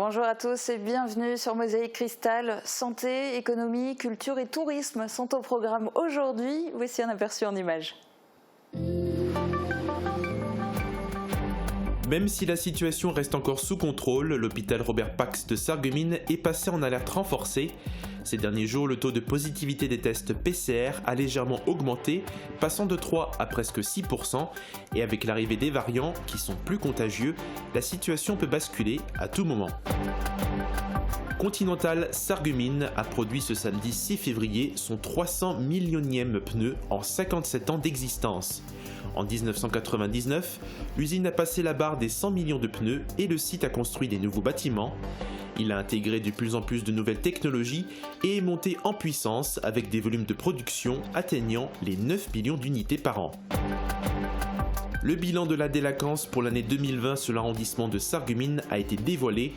Bonjour à tous et bienvenue sur Mosaïque Cristal. Santé, économie, culture et tourisme sont au programme aujourd'hui. Voici un aperçu en images. Même si la situation reste encore sous contrôle, l'hôpital Robert Pax de Sarreguemines est passé en alerte renforcée. Ces derniers jours, le taux de positivité des tests PCR a légèrement augmenté, passant de 3 à presque 6%, et avec l'arrivée des variants, qui sont plus contagieux, la situation peut basculer à tout moment. Continental Sarreguemines a produit ce samedi 6 février son 300 millionième pneu en 57 ans d'existence. En 1999, l'usine a passé la barre des 100 millions de pneus et le site a construit des nouveaux bâtiments. Il a intégré de plus en plus de nouvelles technologies et est monté en puissance avec des volumes de production atteignant les 9 millions d'unités par an. Le bilan de la délinquance pour l'année 2020 sur l'arrondissement de Sarreguemines a été dévoilé.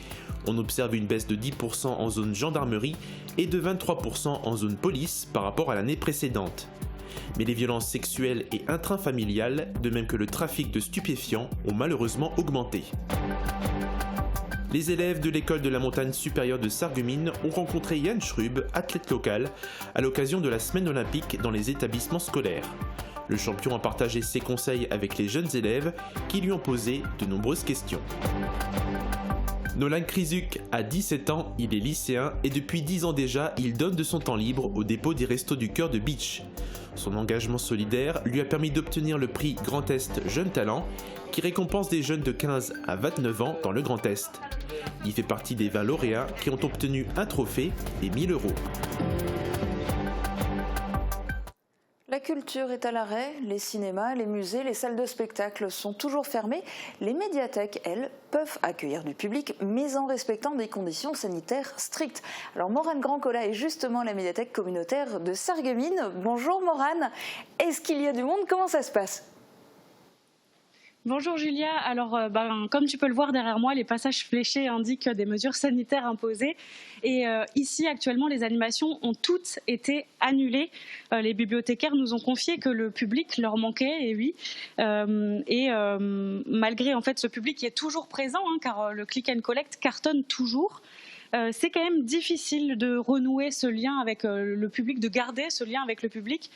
On observe une baisse de 10% en zone gendarmerie et de 23% en zone police par rapport à l'année précédente. Mais les violences sexuelles et intrafamiliales, de même que le trafic de stupéfiants, ont malheureusement augmenté. Les élèves de l'école de la montagne supérieure de Sarreguemines ont rencontré Yann Schrub, athlète local, à l'occasion de la semaine olympique dans les établissements scolaires. Le champion a partagé ses conseils avec les jeunes élèves qui lui ont posé de nombreuses questions. Nolan Krzyzuk a 17 ans, il est lycéen et depuis 10 ans déjà, il donne de son temps libre au dépôt des Restos du Cœur de Beach. Son engagement solidaire lui a permis d'obtenir le prix Grand Est Jeune Talent, qui récompense des jeunes de 15 à 29 ans dans le Grand Est. Il fait partie des 20 lauréats qui ont obtenu un trophée et 1 000 €. La culture est à l'arrêt, les cinémas, les musées, les salles de spectacle sont toujours fermées. Les médiathèques, elles, peuvent accueillir du public, mais en respectant des conditions sanitaires strictes. Alors Morane Grand-Colla est justement la médiathèque communautaire de Sarreguemines. Bonjour Morane, est-ce qu'il y a du monde? Comment ça se passe? Bonjour Julia, alors comme tu peux le voir derrière moi, les passages fléchés indiquent des mesures sanitaires imposées et ici actuellement les animations ont toutes été annulées. Les bibliothécaires nous ont confié que le public leur manquait, et oui, malgré en fait ce public qui est toujours présent, car le click and collect cartonne toujours. C'est quand même difficile de renouer ce lien avec le public, de garder ce lien avec le public.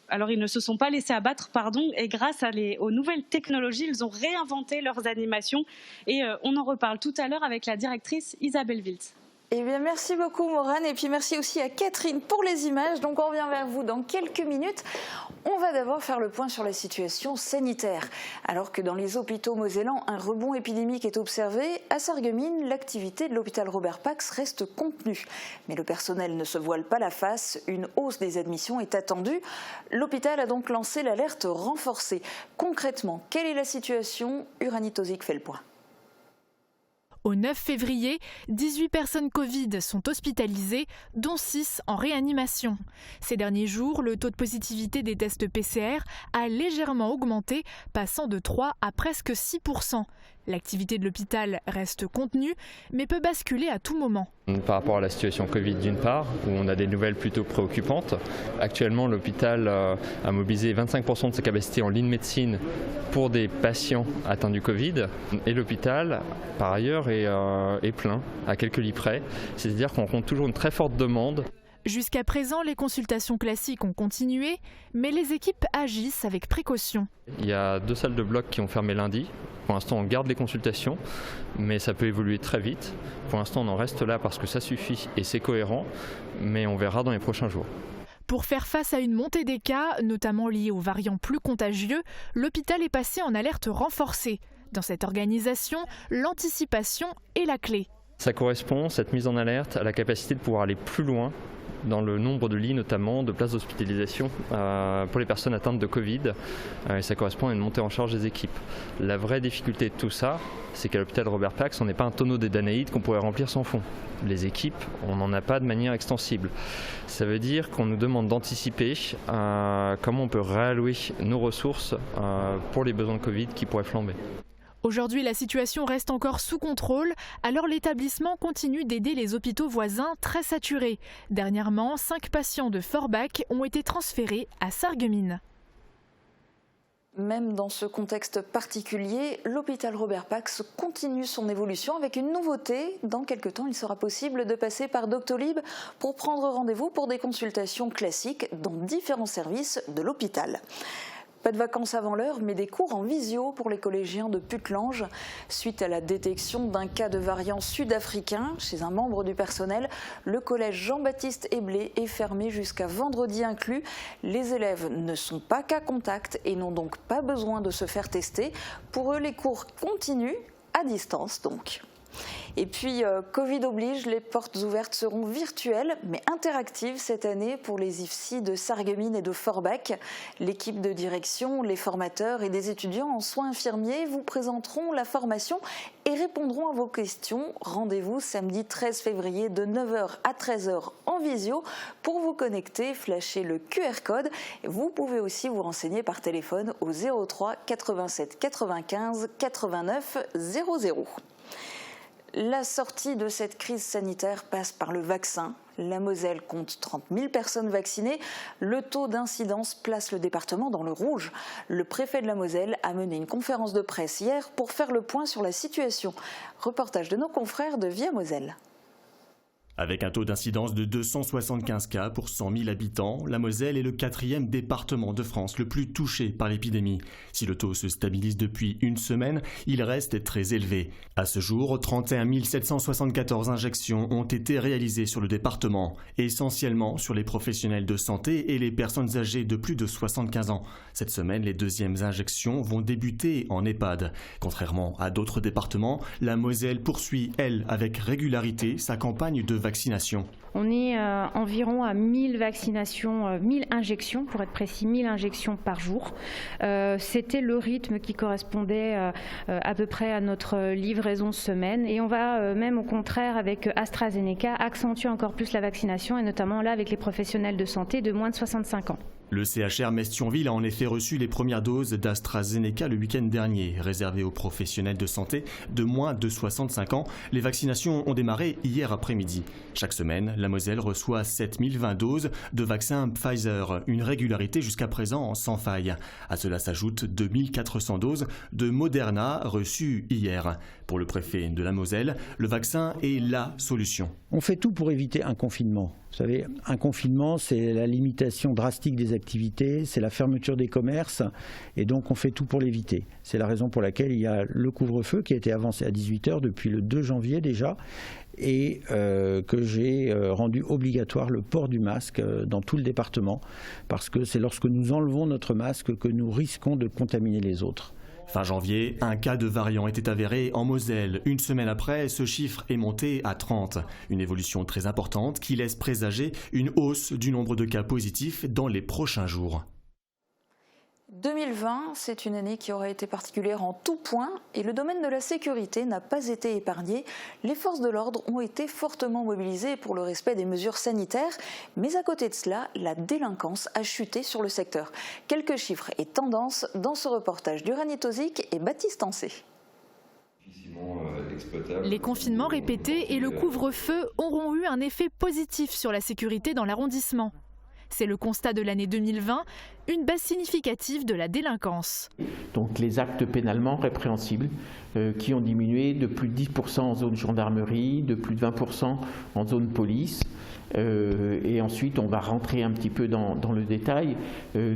Alors ils ne se sont pas laissés abattre, et grâce aux nouvelles technologies, ils ont réinventé leurs animations. Et on en reparle tout à l'heure avec la directrice Isabelle Wilt. Eh bien, merci beaucoup Morane, et puis merci aussi à Catherine pour les images. Donc on revient vers vous dans quelques minutes. On va d'abord faire le point sur la situation sanitaire. Alors que dans les hôpitaux mosellans, un rebond épidémique est observé, à Sarreguemines, l'activité de l'hôpital Robert Pax reste contenue. Mais le personnel ne se voile pas la face, une hausse des admissions est attendue. L'hôpital a donc lancé l'alerte renforcée. Concrètement, quelle est la situation? Uranie Tozic fait le point. Au 9 février, 18 personnes Covid sont hospitalisées, dont 6 en réanimation. Ces derniers jours, le taux de positivité des tests PCR a légèrement augmenté, passant de 3 à presque 6%. L'activité de l'hôpital reste contenue, mais peut basculer à tout moment. Par rapport à la situation Covid d'une part, où on a des nouvelles plutôt préoccupantes. Actuellement, l'hôpital a mobilisé 25% de sa capacité en ligne médecine pour des patients atteints du Covid. Et l'hôpital, par ailleurs, est plein, à quelques lits près. C'est-à-dire qu'on compte toujours une très forte demande. Jusqu'à présent, les consultations classiques ont continué, mais les équipes agissent avec précaution. Il y a 2 salles de bloc qui ont fermé lundi. Pour l'instant, on garde les consultations, mais ça peut évoluer très vite. Pour l'instant, on en reste là parce que ça suffit et c'est cohérent, mais on verra dans les prochains jours. Pour faire face à une montée des cas, notamment liée aux variants plus contagieux, l'hôpital est passé en alerte renforcée. Dans cette organisation, l'anticipation est la clé. Ça correspond, cette mise en alerte, à la capacité de pouvoir aller plus loin dans le nombre de lits, notamment de places d'hospitalisation pour les personnes atteintes de Covid. Et ça correspond à une montée en charge des équipes. La vraie difficulté de tout ça, c'est qu'à l'hôpital Robert Pax, on n'est pas un tonneau des Danaïdes qu'on pourrait remplir sans fond. Les équipes, on n'en a pas de manière extensible. Ça veut dire qu'on nous demande d'anticiper comment on peut réallouer nos ressources pour les besoins de Covid qui pourraient flamber. Aujourd'hui, la situation reste encore sous contrôle, alors l'établissement continue d'aider les hôpitaux voisins très saturés. Dernièrement, 5 patients de Forbach ont été transférés à Sarreguemines. Même dans ce contexte particulier, l'hôpital Robert Pax continue son évolution avec une nouveauté. Dans quelques temps, il sera possible de passer par Doctolib pour prendre rendez-vous pour des consultations classiques dans différents services de l'hôpital. Pas de vacances avant l'heure, mais des cours en visio pour les collégiens de Putelange. Suite à la détection d'un cas de variant sud-africain chez un membre du personnel, le collège Jean-Baptiste Eblé est fermé jusqu'à vendredi inclus. Les élèves ne sont pas cas contact et n'ont donc pas besoin de se faire tester. Pour eux, les cours continuent à distance donc. Et puis, Covid oblige, les portes ouvertes seront virtuelles mais interactives cette année pour les IFSI de Sarreguemines et de Forbach. L'équipe de direction, les formateurs et des étudiants en soins infirmiers vous présenteront la formation et répondront à vos questions. Rendez-vous samedi 13 février de 9h à 13h en visio. Pour vous connecter, flashez le QR code. Vous pouvez aussi vous renseigner par téléphone au 03 87 95 89 00. La sortie de cette crise sanitaire passe par le vaccin. La Moselle compte 30 000 personnes vaccinées. Le taux d'incidence place le département dans le rouge. Le préfet de la Moselle a mené une conférence de presse hier pour faire le point sur la situation. Reportage de nos confrères de Via Moselle. Avec un taux d'incidence de 275 cas pour 100 000 habitants, la Moselle est le 4e département de France le plus touché par l'épidémie. Si le taux se stabilise depuis une semaine, il reste très élevé. À ce jour, 31 774 injections ont été réalisées sur le département, essentiellement sur les professionnels de santé et les personnes âgées de plus de 75 ans. Cette semaine, les deuxièmes injections vont débuter en EHPAD. Contrairement à d'autres départements, la Moselle poursuit, elle, avec régularité sa campagne de vaccination. On est environ à 1000 vaccinations, 1000 injections, pour être précis, 1000 injections par jour. C'était le rythme qui correspondait à peu près à notre livraison semaine. Et on va même au contraire avec AstraZeneca accentuer encore plus la vaccination et notamment là avec les professionnels de santé de moins de 65 ans. Le CHR Metz-Thionville a en effet reçu les premières doses d'AstraZeneca le week-end dernier. Réservées aux professionnels de santé de moins de 65 ans, les vaccinations ont démarré hier après-midi. Chaque semaine, la Moselle reçoit 7020 doses de vaccin Pfizer, une régularité jusqu'à présent sans faille. À cela s'ajoutent 2400 doses de Moderna reçues hier. Pour le préfet de la Moselle, le vaccin est la solution. On fait tout pour éviter un confinement. Vous savez, un confinement, c'est la limitation drastique des activités, c'est la fermeture des commerces, et donc on fait tout pour l'éviter. C'est la raison pour laquelle il y a le couvre-feu qui a été avancé à 18h depuis le 2 janvier déjà, et que j'ai rendu obligatoire le port du masque dans tout le département, parce que c'est lorsque nous enlevons notre masque que nous risquons de contaminer les autres. Fin janvier, un cas de variant était avéré en Moselle. Une semaine après, ce chiffre est monté à 30. Une évolution très importante qui laisse présager une hausse du nombre de cas positifs dans les prochains jours. 2020, c'est une année qui aura été particulière en tout point et le domaine de la sécurité n'a pas été épargné. Les forces de l'ordre ont été fortement mobilisées pour le respect des mesures sanitaires, mais à côté de cela, la délinquance a chuté sur le secteur. Quelques chiffres et tendances dans ce reportage d'Uranie Tozic et Baptiste Ancé. Les confinements répétés et le couvre-feu auront eu un effet positif sur la sécurité dans l'arrondissement. C'est le constat de l'année 2020, une baisse significative de la délinquance. Donc les actes pénalement répréhensibles qui ont diminué de plus de 10% en zone gendarmerie, de plus de 20% en zone police. Et ensuite, on va rentrer un petit peu dans le détail.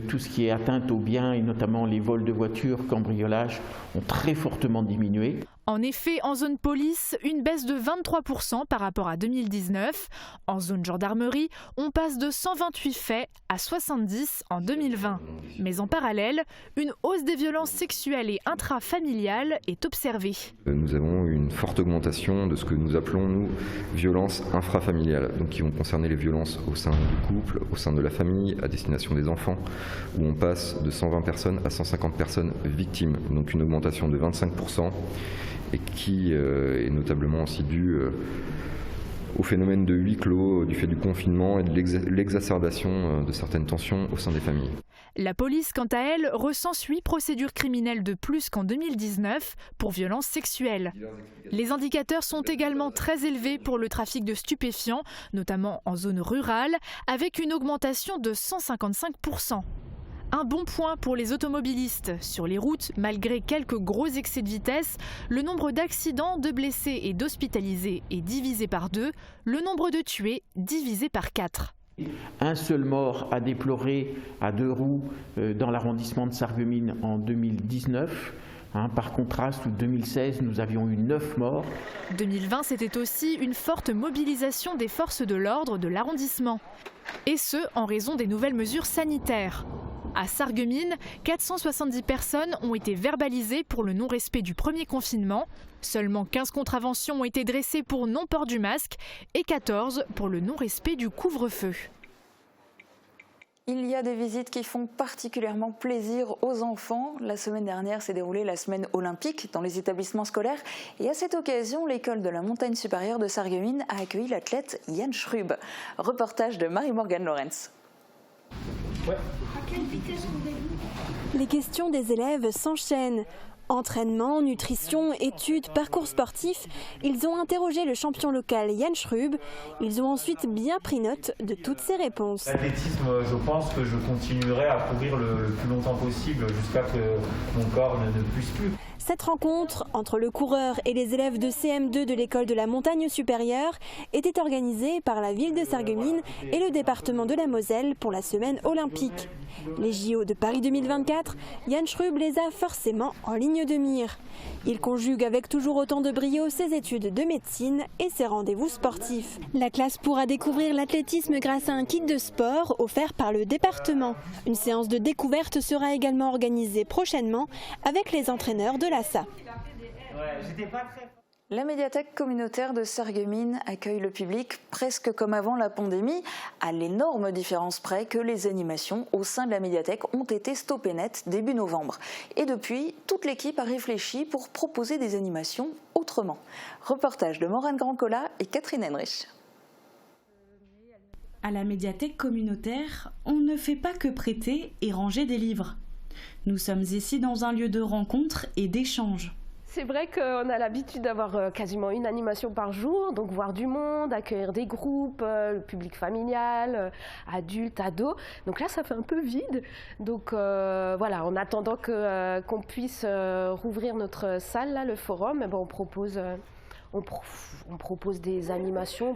Tout ce qui est atteinte aux biens et notamment les vols de voitures, cambriolages ont très fortement diminué. En effet, en zone police, une baisse de 23% par rapport à 2019. En zone gendarmerie, on passe de 128 faits à 70 en 2020. Mais en parallèle, une hausse des violences sexuelles et intrafamiliales est observée. Nous avons une forte augmentation de ce que nous appelons, nous, violences infrafamiliales, donc qui vont concerner les violences au sein du couple, au sein de la famille, à destination des enfants, où on passe de 120 personnes à 150 personnes victimes, donc une augmentation de 25%. Et qui est notablement aussi due au phénomène de huis clos, du fait du confinement et de l'exacerbation de certaines tensions au sein des familles. La police, quant à elle, recense 8 procédures criminelles de plus qu'en 2019 pour violences sexuelles. Les indicateurs sont également très élevés pour le trafic de stupéfiants, notamment en zone rurale, avec une augmentation de 155%. Un bon point pour les automobilistes. Sur les routes, malgré quelques gros excès de vitesse, le nombre d'accidents, de blessés et d'hospitalisés est divisé par 2, le nombre de tués divisé par 4. Un seul mort à déplorer à 2 roues dans l'arrondissement de Sarreguemines en 2019. Par contraste, en 2016, nous avions eu 9 morts. 2020, c'était aussi une forte mobilisation des forces de l'ordre de l'arrondissement. Et ce, en raison des nouvelles mesures sanitaires. À Sarreguemines, 470 personnes ont été verbalisées pour le non-respect du premier confinement. Seulement 15 contraventions ont été dressées pour non-port du masque et 14 pour le non-respect du couvre-feu. Il y a des visites qui font particulièrement plaisir aux enfants. La semaine dernière s'est déroulée la semaine olympique dans les établissements scolaires. Et à cette occasion, l'école de la montagne supérieure de Sarreguemines a accueilli l'athlète Yann Schrub. Reportage de Marie-Morgane Lorenz. Ouais. À quelle vitesse roulez-vous ? Les questions des élèves s'enchaînent. Entraînement, nutrition, études, parcours sportifs, ils ont interrogé le champion local Yann Schrub. Ils ont ensuite bien pris note de toutes ces réponses. L'athlétisme, je pense que je continuerai à courir le plus longtemps possible jusqu'à ce que mon corps ne puisse plus. Cette rencontre entre le coureur et les élèves de CM2 de l'école de la montagne supérieure était organisée par la ville de Sarreguemines et le département de la Moselle pour la semaine olympique. Les JO de Paris 2024, Yann Schrub les a forcément en ligne de mire. Il conjugue avec toujours autant de brio ses études de médecine et ses rendez-vous sportifs. La classe pourra découvrir l'athlétisme grâce à un kit de sport offert par le département. Une séance de découverte sera également organisée prochainement avec les entraîneurs de l'ASA. La médiathèque communautaire de Sarreguemines accueille le public presque comme avant la pandémie, à l'énorme différence près que les animations au sein de la médiathèque ont été stoppées net début novembre. Et depuis, toute l'équipe a réfléchi pour proposer des animations autrement. Reportage de Morane Grandcola et Catherine Henrich. À la médiathèque communautaire, on ne fait pas que prêter et ranger des livres. Nous sommes ici dans un lieu de rencontre et d'échange. C'est vrai qu'on a l'habitude d'avoir quasiment une animation par jour, donc voir du monde, accueillir des groupes, le public familial, adultes, ados. Donc là, ça fait un peu vide. Donc voilà, en attendant qu'on puisse rouvrir notre salle, là, le forum, on propose des animations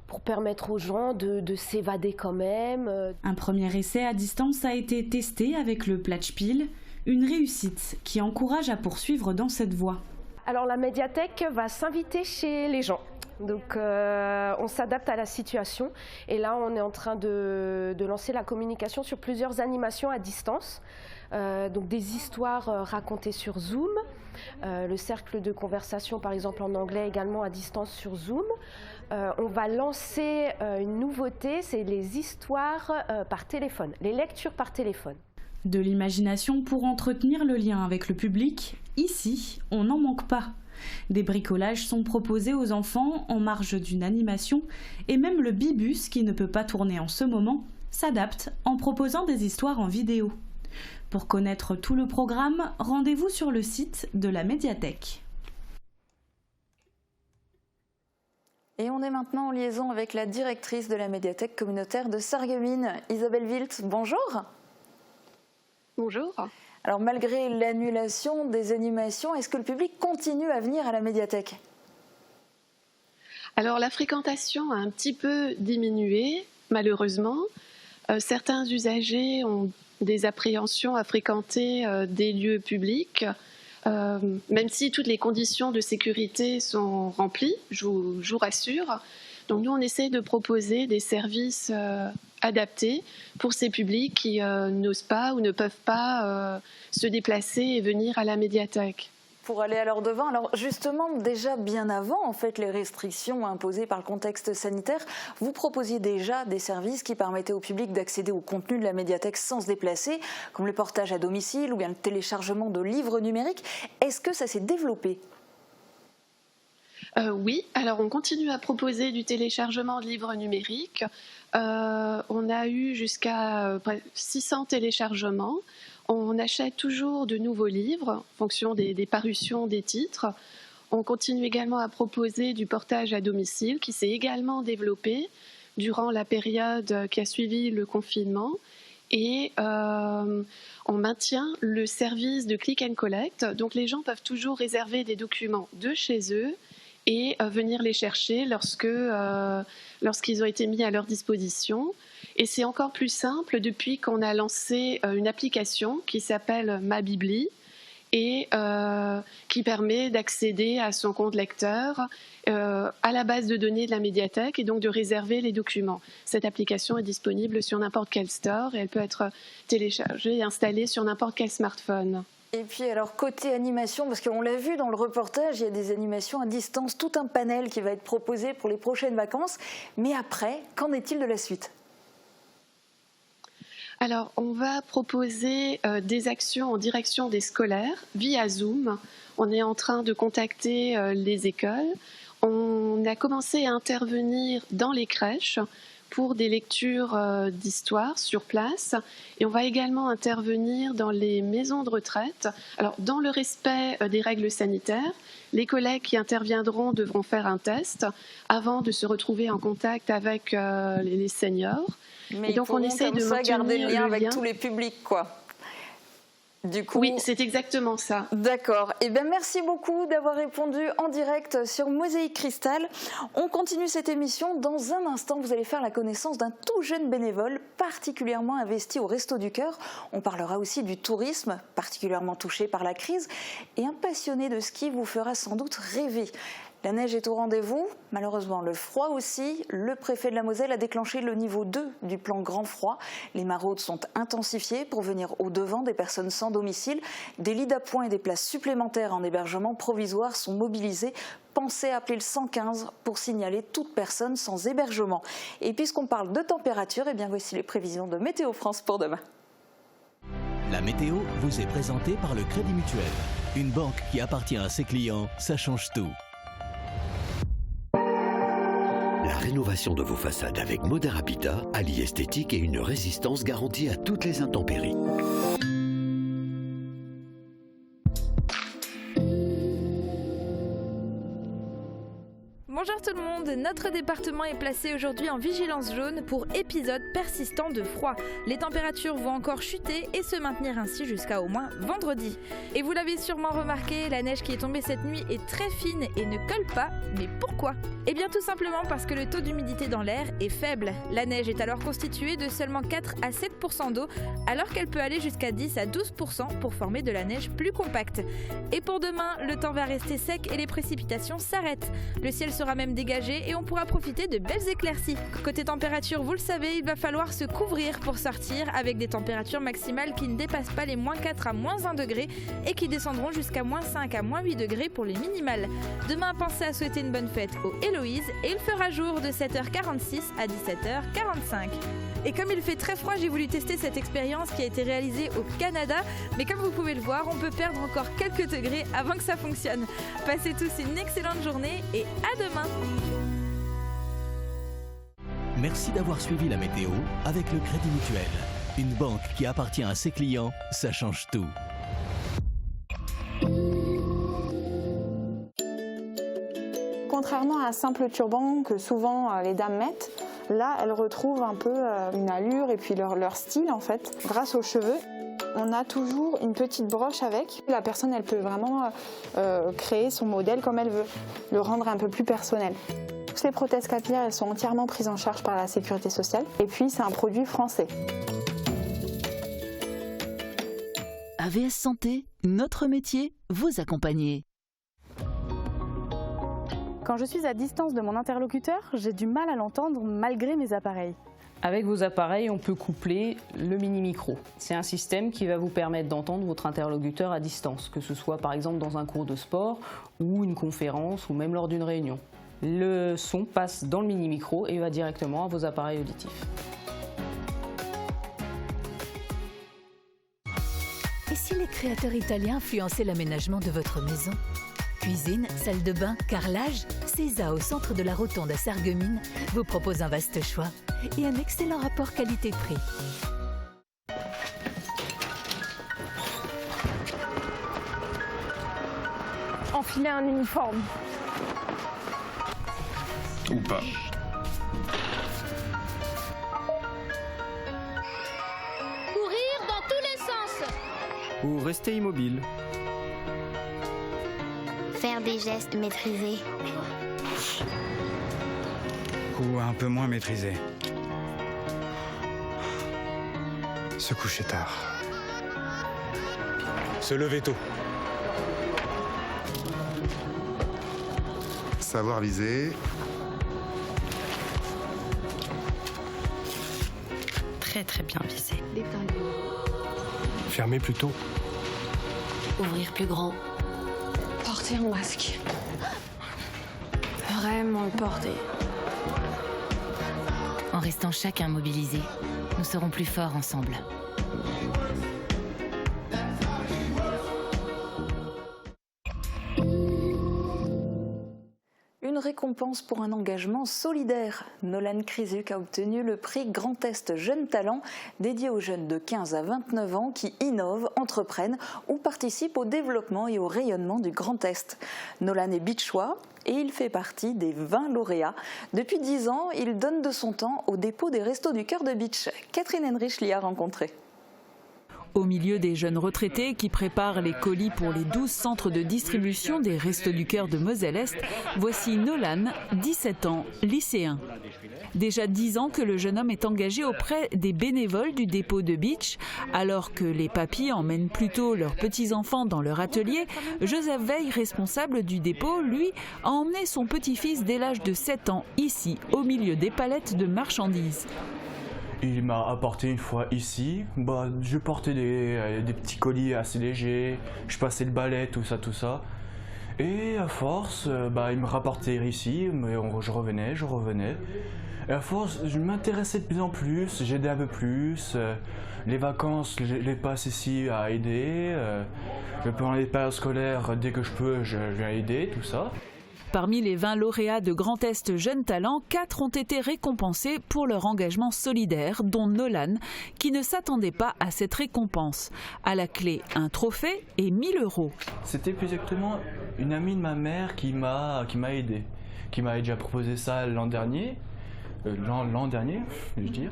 pour permettre aux gens de s'évader quand même. Un premier essai à distance a été testé avec le Platschpil. Une réussite qui encourage à poursuivre dans cette voie. Alors la médiathèque va s'inviter chez les gens. Donc on s'adapte à la situation et là on est en train de lancer la communication sur plusieurs animations à distance. Donc des histoires racontées sur Zoom, le cercle de conversation par exemple en anglais également à distance sur Zoom. On va lancer une nouveauté, c'est les histoires par téléphone, les lectures par téléphone. De l'imagination pour entretenir le lien avec le public, ici, on n'en manque pas. Des bricolages sont proposés aux enfants en marge d'une animation et même le bibus, qui ne peut pas tourner en ce moment, s'adapte en proposant des histoires en vidéo. Pour connaître tout le programme, rendez-vous sur le site de la médiathèque. Et on est maintenant en liaison avec la directrice de la médiathèque communautaire de Sarreguemines, Isabelle Wilt. Bonjour. Bonjour. Alors malgré l'annulation des animations, est-ce que le public continue à venir à la médiathèque ? Alors la fréquentation a un petit peu diminué, malheureusement. Certains usagers ont des appréhensions à fréquenter des lieux publics, même si toutes les conditions de sécurité sont remplies, je vous rassure. Donc nous, on essaie de proposer des services adaptés pour ces publics qui n'osent pas ou ne peuvent pas se déplacer et venir à la médiathèque. Pour aller à l'heure de vin, alors justement, déjà bien avant en fait, les restrictions imposées par le contexte sanitaire, vous proposiez déjà des services qui permettaient au public d'accéder au contenu de la médiathèque sans se déplacer, comme le portage à domicile ou bien le téléchargement de livres numériques. Est-ce que ça s'est développé ? Oui, alors on continue à proposer du téléchargement de livres numériques. On a eu jusqu'à 600 téléchargements. On achète toujours de nouveaux livres en fonction des parutions des titres. On continue également à proposer du portage à domicile qui s'est également développé durant la période qui a suivi le confinement. et on maintient le service de click and collect. Donc les gens peuvent toujours réserver des documents de chez eux et venir les chercher lorsqu'ils ont été mis à leur disposition. Et c'est encore plus simple depuis qu'on a lancé une application qui s'appelle Ma Bibli et qui permet d'accéder à son compte lecteur, à la base de données de la médiathèque et donc de réserver les documents. Cette application est disponible sur n'importe quel store et elle peut être téléchargée et installée sur n'importe quel smartphone. Et puis alors côté animation, parce qu'on l'a vu dans le reportage, il y a des animations à distance, tout un panel qui va être proposé pour les prochaines vacances. Mais après, qu'en est-il de la suite ? Alors, on va proposer des actions en direction des scolaires via Zoom. On est en train de contacter les écoles. On a commencé à intervenir dans les crèches pour des lectures d'histoire sur place. Et on va également intervenir dans les maisons de retraite. Alors, dans le respect des règles sanitaires, les collègues qui interviendront devront faire un test avant de se retrouver en contact avec les seniors. Mais et donc on essaie de garder le lien avec tous les publics, quoi. Du coup, oui, c'est exactement ça. D'accord. Eh bien, merci beaucoup d'avoir répondu en direct sur Mosaïque Cristal. On continue cette émission. Dans un instant, vous allez faire la connaissance d'un tout jeune bénévole particulièrement investi au Resto du Cœur. On parlera aussi du tourisme, particulièrement touché par la crise. Et un passionné de ski vous fera sans doute rêver. La neige est au rendez-vous, malheureusement le froid aussi. Le préfet de la Moselle a déclenché le niveau 2 du plan Grand Froid. Les maraudes sont intensifiées pour venir au-devant des personnes sans domicile. Des lits d'appoint et des places supplémentaires en hébergement provisoire sont mobilisés. Pensez à appeler le 115 pour signaler toute personne sans hébergement. Et puisqu'on parle de température, eh bien voici les prévisions de Météo France pour demain. La météo vous est présentée par le Crédit Mutuel. Une banque qui appartient à ses clients, ça change tout. La rénovation de vos façades avec Modern Habitat allie esthétique et une résistance garantie à toutes les intempéries. Bonjour tout le monde, notre département est placé aujourd'hui en vigilance jaune pour épisode persistant de froid. Les températures vont encore chuter et se maintenir ainsi jusqu'à au moins vendredi. Et vous l'avez sûrement remarqué, la neige qui est tombée cette nuit est très fine et ne colle pas. Mais pourquoi ? Eh bien tout simplement parce que le taux d'humidité dans l'air est faible. La neige est alors constituée de seulement 4 à 7% d'eau, alors qu'elle peut aller jusqu'à 10 à 12% pour former de la neige plus compacte. Et pour demain, le temps va rester sec et les précipitations s'arrêtent. Le ciel sera même dégagé et on pourra profiter de belles éclaircies. Côté température, vous le savez, il va falloir se couvrir pour sortir avec des températures maximales qui ne dépassent pas les moins 4 à moins 1 degré et qui descendront jusqu'à moins 5 à moins 8 degrés pour les minimales. Demain, pensez à souhaiter une bonne fête aux Héloïse et il fera jour de 7h46 à 17h45. Et comme il fait très froid, j'ai voulu tester cette expérience qui a été réalisée au Canada. Mais comme vous pouvez le voir, on peut perdre encore quelques degrés avant que ça fonctionne. Passez tous une excellente journée et à demain. Merci d'avoir suivi la météo avec le Crédit Mutuel. Une banque qui appartient à ses clients, ça change tout. Contrairement à un simple turban que souvent les dames mettent, là elles retrouvent un peu une allure et puis leur style en fait. Grâce aux cheveux, on a toujours une petite broche avec. La personne elle peut vraiment créer son modèle comme elle veut, le rendre un peu plus personnel. Toutes les prothèses capillaires elles sont entièrement prises en charge par la Sécurité sociale et puis c'est un produit français. AVS Santé, notre métier, vous accompagner. Quand je suis à distance de mon interlocuteur, j'ai du mal à l'entendre malgré mes appareils. Avec vos appareils, on peut coupler le mini-micro. C'est un système qui va vous permettre d'entendre votre interlocuteur à distance, que ce soit par exemple dans un cours de sport ou une conférence ou même lors d'une réunion. Le son passe dans le mini-micro et va directement à vos appareils auditifs. Et si les créateurs italiens influençaient l'aménagement de votre maison ? Cuisine, salle de bain, carrelage, Cesa au centre de la Rotonde à Sarreguemines vous propose un vaste choix et un excellent rapport qualité-prix. Enfiler un uniforme. Ou pas. ou rester immobile. Faire des gestes maîtrisés. Ou un peu moins maîtrisés. Se coucher tard. Se lever tôt. Savoir viser. Très très bien visé. Fermer plus tôt. Ouvrir plus grand. Porter un masque. Vraiment le porter. En restant chacun mobilisé, nous serons plus forts ensemble. Une récompense pour un engagement solidaire. Nolan Krzyzuk a obtenu le prix Grand Est Jeunes Talents, dédié aux jeunes de 15 à 29 ans qui innovent, entreprennent ou participent au développement et au rayonnement du Grand Est. Nolan est bitchois et il fait partie des 20 lauréats. Depuis 10 ans, il donne de son temps au dépôt des Restos du Cœur de Bitche. Catherine Henrich l'y a rencontré. Au milieu des jeunes retraités qui préparent les colis pour les 12 centres de distribution des Restos du Cœur de Moselle-Est, voici Nolan, 17 ans, lycéen. Déjà 10 ans que le jeune homme est engagé auprès des bénévoles du dépôt de Bitche. Alors que les papys emmènent plutôt leurs petits-enfants dans leur atelier, Joseph Veil, responsable du dépôt, lui, a emmené son petit-fils dès l'âge de 7 ans ici, au milieu des palettes de marchandises. Il m'a apporté une fois ici, je portais des petits colis assez légers, je passais le balai, tout ça. Et à force, il me rapportait ici, mais je revenais. Et à force, je m'intéressais de plus en plus, j'aidais un peu plus. Les vacances, je les passe ici à aider. Pendant les périodes scolaires, dès que je peux, je viens aider, tout ça. Parmi les 20 lauréats de Grand Est Jeunes Talents, 4 ont été récompensés pour leur engagement solidaire, dont Nolan, qui ne s'attendait pas à cette récompense. À la clé, un trophée et 1 000 €. C'était plus exactement une amie de ma mère qui m'a aidé, qui m'avait déjà proposé ça l'an dernier, je veux dire.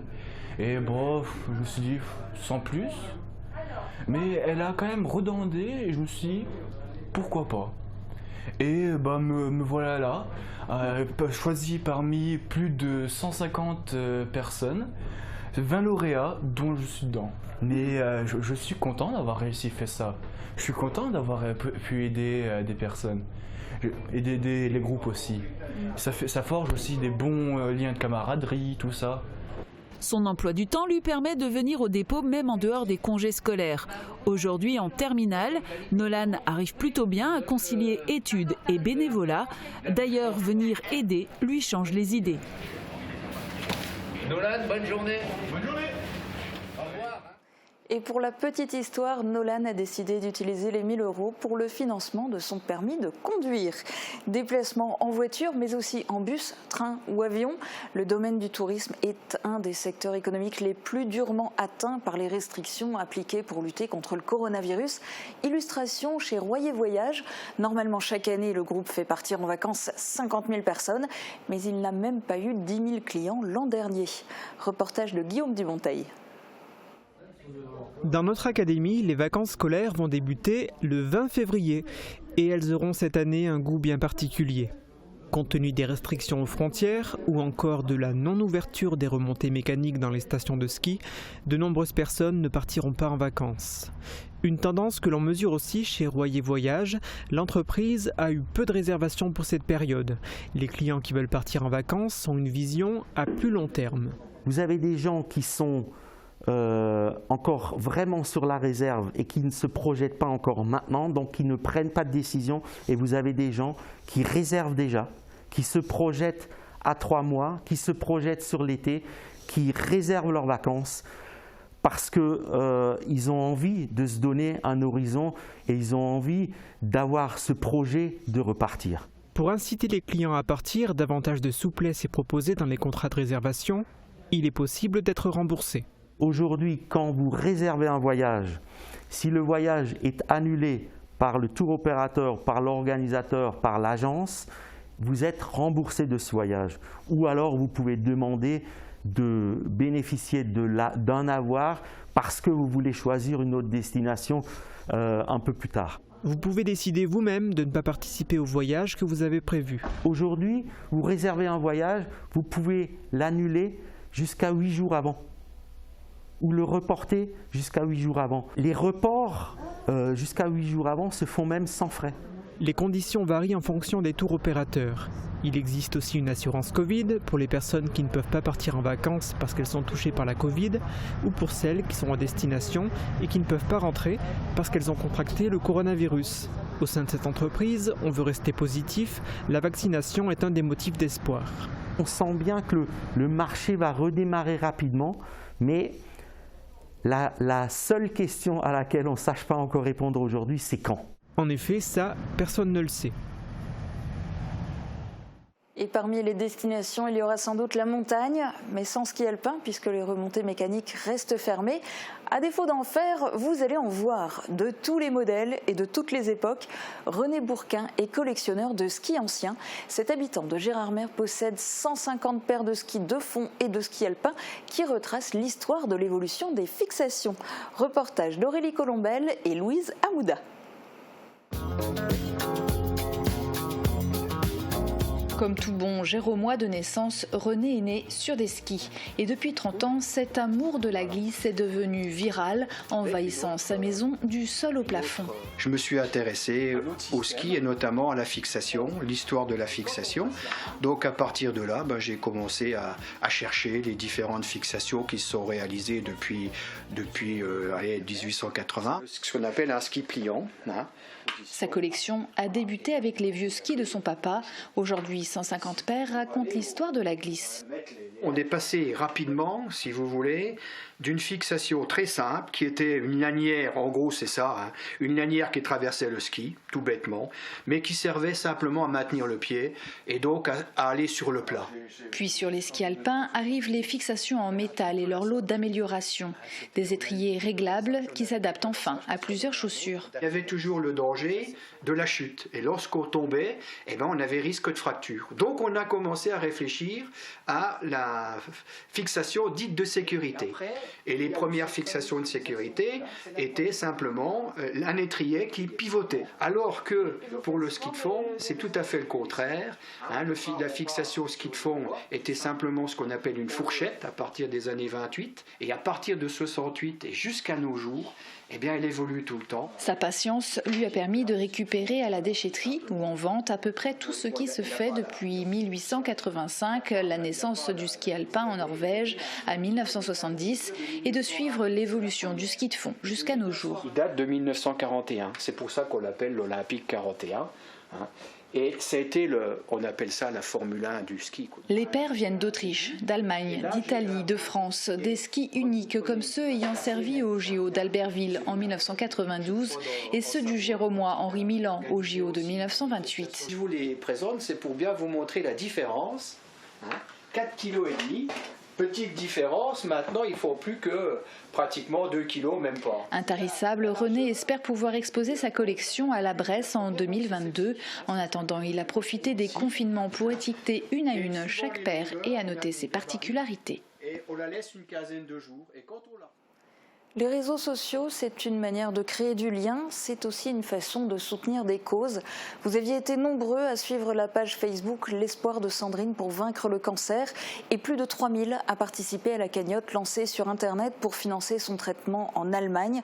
Et je me suis dit, sans plus. Mais elle a quand même redemandé et je me suis dit, pourquoi pas. Et me voilà là, choisi parmi plus de 150 personnes, 20 lauréats dont je suis dedans. Mais je suis content d'avoir réussi à faire ça. Je suis content d'avoir pu aider des personnes, aider les groupes aussi. Ça forge aussi des bons liens de camaraderie, tout ça. Son emploi du temps lui permet de venir au dépôt même en dehors des congés scolaires. Aujourd'hui en terminale, Nolan arrive plutôt bien à concilier études et bénévolat. D'ailleurs, venir aider lui change les idées. Nolan, bonne journée. Bonne journée. Et pour la petite histoire, Nolan a décidé d'utiliser les 1 000 € pour le financement de son permis de conduire. Déplacement en voiture, mais aussi en bus, train ou avion. Le domaine du tourisme est un des secteurs économiques les plus durement atteints par les restrictions appliquées pour lutter contre le coronavirus. Illustration chez Royer Voyage. Normalement, chaque année, le groupe fait partir en vacances 50 000 personnes, mais il n'a même pas eu 10 000 clients l'an dernier. Reportage de Guillaume Dumonteil. Dans notre académie, les vacances scolaires vont débuter le 20 février et elles auront cette année un goût bien particulier. Compte tenu des restrictions aux frontières ou encore de la non-ouverture des remontées mécaniques dans les stations de ski, de nombreuses personnes ne partiront pas en vacances. Une tendance que l'on mesure aussi chez Royer Voyage, l'entreprise a eu peu de réservations pour cette période. Les clients qui veulent partir en vacances ont une vision à plus long terme. Vous avez des gens qui sont encore vraiment sur la réserve et qui ne se projettent pas encore maintenant, donc qui ne prennent pas de décision, et vous avez des gens qui réservent déjà, qui se projettent à 3 mois, qui se projettent sur l'été, qui réservent leurs vacances parce qu'ils ont envie de se donner un horizon et ils ont envie d'avoir ce projet de repartir. Pour inciter les clients à partir, davantage de souplesse est proposée dans les contrats de réservation. Il est possible d'être remboursé. Aujourd'hui, quand vous réservez un voyage, si le voyage est annulé par le tour opérateur, par l'organisateur, par l'agence, vous êtes remboursé de ce voyage. Ou alors vous pouvez demander de bénéficier d'un avoir parce que vous voulez choisir une autre destination un peu plus tard. Vous pouvez décider vous-même de ne pas participer au voyage que vous avez prévu. Aujourd'hui, vous réservez un voyage, vous pouvez l'annuler jusqu'à 8 jours avant ou le reporter jusqu'à 8 jours avant. Les reports jusqu'à 8 jours avant se font même sans frais. Les conditions varient en fonction des tours opérateurs. Il existe aussi une assurance Covid pour les personnes qui ne peuvent pas partir en vacances parce qu'elles sont touchées par la Covid ou pour celles qui sont en destination et qui ne peuvent pas rentrer parce qu'elles ont contracté le coronavirus. Au sein de cette entreprise, on veut rester positif, la vaccination est un des motifs d'espoir. On sent bien que le marché va redémarrer rapidement, mais la seule question à laquelle on ne sache pas encore répondre aujourd'hui, c'est quand. En effet, ça, personne ne le sait. Et parmi les destinations, il y aura sans doute la montagne, mais sans ski alpin, puisque les remontées mécaniques restent fermées. À défaut d'en faire, vous allez en voir de tous les modèles et de toutes les époques. René Bourquin est collectionneur de skis anciens. Cet habitant de Gérardmer possède 150 paires de skis de fond et de ski alpin qui retracent l'histoire de l'évolution des fixations. Reportage d'Aurélie Colombel et Louise Amouda. Comme tout bon Géromois de naissance, René est né sur des skis. Et depuis 30 ans, cet amour de la glisse est devenu viral, envahissant sa maison du sol au plafond. Je me suis intéressé au ski et notamment à la fixation, l'histoire de la fixation. Donc à partir de là, j'ai commencé à chercher les différentes fixations qui se sont réalisées depuis 1880. Ce qu'on appelle un ski pliant. Sa collection a débuté avec les vieux skis de son papa. Aujourd'hui, 150 paires racontent l'histoire de la glisse. On est passé rapidement, si vous voulez, d'une fixation très simple qui était une lanière, en gros c'est ça, une lanière qui traversait le ski, tout bêtement, mais qui servait simplement à maintenir le pied et donc à aller sur le plat. Puis sur les skis alpins arrivent les fixations en métal et leur lot d'amélioration. Des étriers réglables qui s'adaptent enfin à plusieurs chaussures. Il y avait toujours le danger de la chute et lorsqu'on tombait, on avait risque de fracture. Donc on a commencé à réfléchir à la fixation dite de sécurité. Et les premières fixations de sécurité étaient simplement un étrier qui pivotait. Alors que pour le ski de fond, c'est tout à fait le contraire. La fixation ski de fond était simplement ce qu'on appelle une fourchette à partir des années 28. Et à partir de 68 et jusqu'à nos jours, elle évolue tout le temps. Sa patience lui a permis de récupérer à la déchetterie ou en vente à peu près tout ce qui se fait depuis 1885, la naissance du ski alpin en Norvège, à 1970, et de suivre l'évolution du ski de fond jusqu'à nos jours. Il date de 1941, c'est pour ça qu'on l'appelle l'Olympique 41. Et ça a été, on appelle ça la Formule 1 du ski. Les paires viennent d'Autriche, d'Allemagne, d'Italie, de France, des skis uniques comme ceux ayant servi au JO d'Albertville en 1992 et ceux du Géromois Henri Milan au JO de 1928. Je vous les présente, c'est pour bien vous montrer la différence. 4,5 kg. Petite différence, maintenant il ne faut plus que pratiquement 2 kilos, même pas. Intarissable, René espère pouvoir exposer sa collection à la Bresse en 2022. En attendant, il a profité des confinements pour étiqueter une à une chaque paire et annoter ses particularités. Et on la laisse une quinzaine de jours. Et quand on la... Les réseaux sociaux, c'est une manière de créer du lien, c'est aussi une façon de soutenir des causes. Vous aviez été nombreux à suivre la page Facebook L'Espoir de Sandrine pour vaincre le cancer et plus de 3000 à participer à la cagnotte lancée sur Internet pour financer son traitement en Allemagne.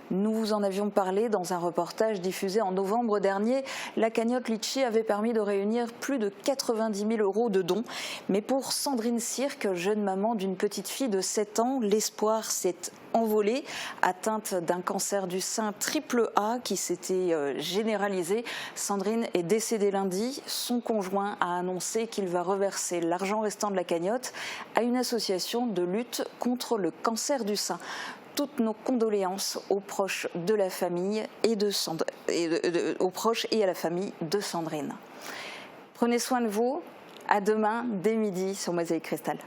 Nous vous en avions parlé dans un reportage diffusé en novembre dernier. La cagnotte Litchi avait permis de réunir plus de 90 000 € de dons. Mais pour Sandrine Cirque, jeune maman d'une petite fille de 7 ans, l'espoir s'est envolé. Atteinte d'un cancer du sein AAA qui s'était généralisé, Sandrine est décédée lundi. Son conjoint a annoncé qu'il va reverser l'argent restant de la cagnotte à une association de lutte contre le cancer du sein. Toutes nos condoléances aux proches de la famille aux proches et à la famille de Sandrine. Prenez soin de vous. À demain dès midi sur Mosaïque Cristal.